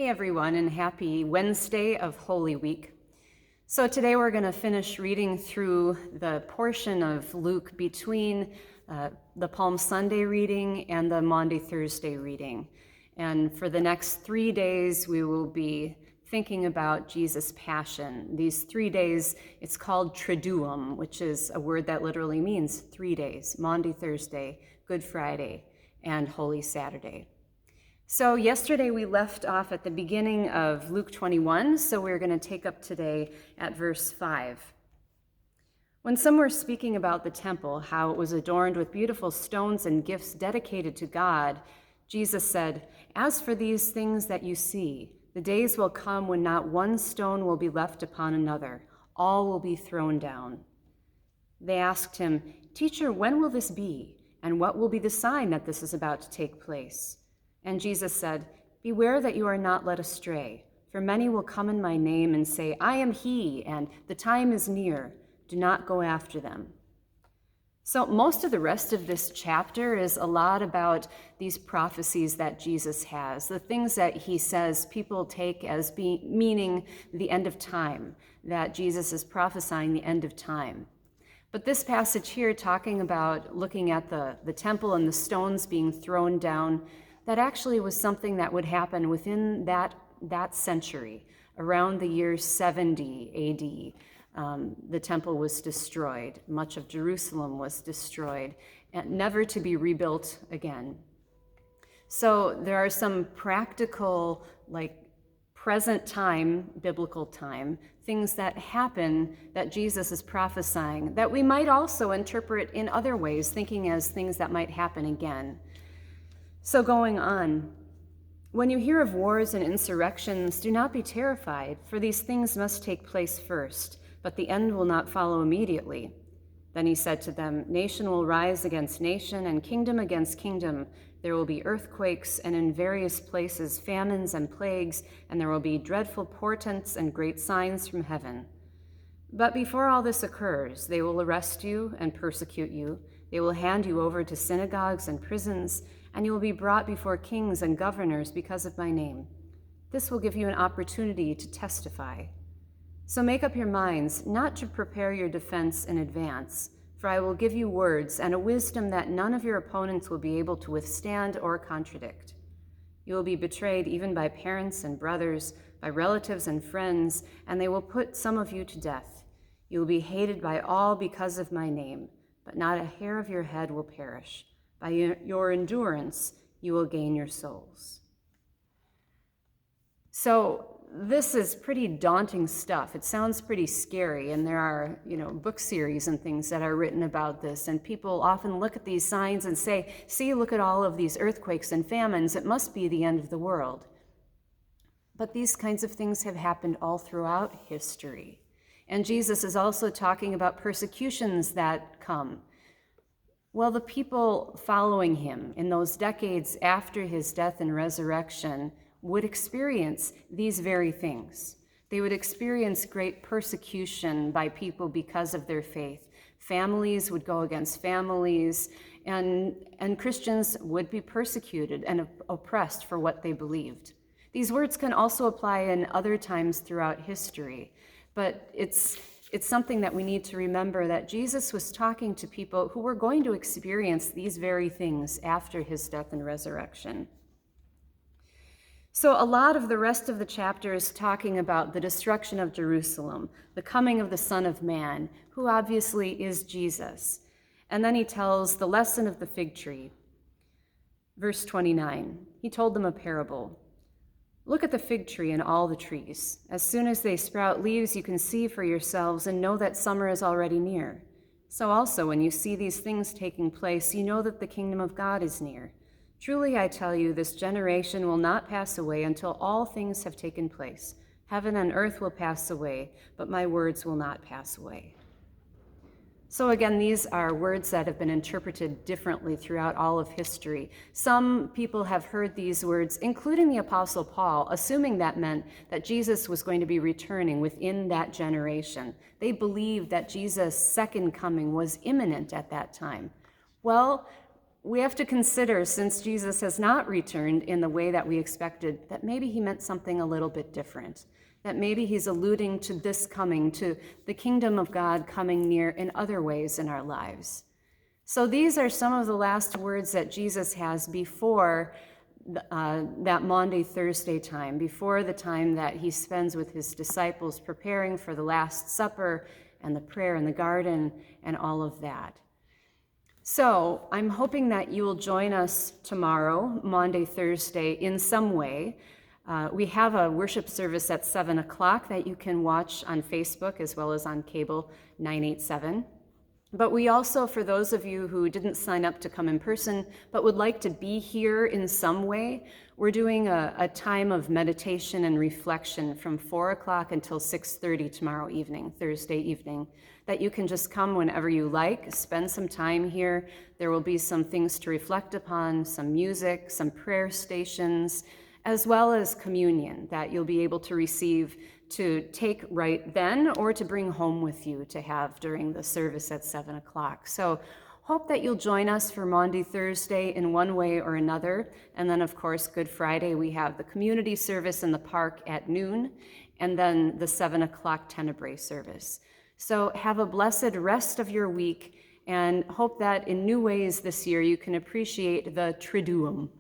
Hey everyone, and happy Wednesday of Holy Week. So today we're going to finish reading through the portion of Luke between the Palm Sunday reading and the Maundy Thursday reading. And for the next 3 days, we will be thinking about Jesus' passion. These 3 days, it's called Triduum, which is a word that literally means 3 days: Maundy Thursday, Good Friday, and Holy Saturday. So yesterday we left off at the beginning of Luke 21, so we're going to take up today at verse 5. When some were speaking about the temple, how it was adorned with beautiful stones and gifts dedicated to God, Jesus said, "As for these things that you see, the days will come when not one stone will be left upon another. All will be thrown down." They asked him, "Teacher, when will this be? And what will be the sign that this is about to take place?" And Jesus said, "Beware that you are not led astray, for many will come in my name and say, 'I am he,' and 'the time is near.' Do not go after them." So most of the rest of this chapter is a lot about these prophecies that Jesus has, the things that he says people take as meaning the end of time, that Jesus is prophesying the end of time. But this passage here, talking about looking at the temple and the stones being thrown down, that actually was something that would happen within that century, around the year 70 AD. The temple was destroyed. Much of Jerusalem was destroyed, and never to be rebuilt again. So there are some practical, present time, biblical time, things that happen that Jesus is prophesying that we might also interpret in other ways, thinking as things that might happen again. So going on, when you hear of wars and insurrections, do not be terrified, for these things must take place first, but the end will not follow immediately. Then he said to them, "Nation will rise against nation, and kingdom against kingdom. There will be earthquakes, and in various places famines and plagues, and there will be dreadful portents and great signs from heaven. But before all this occurs, they will arrest you and persecute you. They will hand you over to synagogues and prisons, and you will be brought before kings and governors because of my name. This will give you an opportunity to testify. So make up your minds not to prepare your defense in advance, for I will give you words and a wisdom that none of your opponents will be able to withstand or contradict. You will be betrayed even by parents and brothers, by relatives and friends, and they will put some of you to death. You will be hated by all because of my name, but not a hair of your head will perish. By your endurance, you will gain your souls." So this is pretty daunting stuff. It sounds pretty scary, and there are, book series and things that are written about this, and people often look at these signs and say, "See, look at all of these earthquakes and famines. It must be the end of the world." But these kinds of things have happened all throughout history. And Jesus is also talking about persecutions that come. Well, the people following him in those decades after his death and resurrection would experience these very things. They would experience great persecution by people because of their faith. Families would go against families, and Christians would be persecuted and oppressed for what they believed. These words can also apply in other times throughout history, but it's something that we need to remember, that Jesus was talking to people who were going to experience these very things after his death and resurrection. So a lot of the rest of the chapter is talking about the destruction of Jerusalem, the coming of the Son of Man, who obviously is Jesus. And then he tells the lesson of the fig tree. Verse 29, he told them a parable. "Look at the fig tree and all the trees. As soon as they sprout leaves, you can see for yourselves and know that summer is already near. So also, when you see these things taking place, you know that the kingdom of God is near. Truly, I tell you, this generation will not pass away until all things have taken place. Heaven and earth will pass away, but my words will not pass away." So again, these are words that have been interpreted differently throughout all of history. Some people have heard these words, including the Apostle Paul, assuming that meant that Jesus was going to be returning within that generation. They believed that Jesus' second coming was imminent at that time. Well, we have to consider, since Jesus has not returned in the way that we expected, that maybe he meant something a little bit different, that maybe he's alluding to this coming, to the kingdom of God coming near in other ways in our lives. So these are some of the last words that Jesus has before that Maundy, Thursday time, before the time that he spends with his disciples preparing for the Last Supper and the prayer in the garden and all of that. So I'm hoping that you will join us tomorrow, Maundy, Thursday, in some way. We have a worship service at 7 o'clock that you can watch on Facebook as well as on Cable 987. But we also, for those of you who didn't sign up to come in person but would like to be here in some way, we're doing a time of meditation and reflection from 4 o'clock until 6:30 tomorrow evening, Thursday evening, that you can just come whenever you like, spend some time here. There will be some things to reflect upon, some music, some prayer stations, as well as communion that you'll be able to receive to take right then or to bring home with you to have during the service at 7 o'clock. So hope that you'll join us for Maundy, Thursday in one way or another. And then, of course, Good Friday, we have the community service in the park at noon, and then the 7 o'clock Tenebrae service. So have a blessed rest of your week, and hope that in new ways this year you can appreciate the Triduum,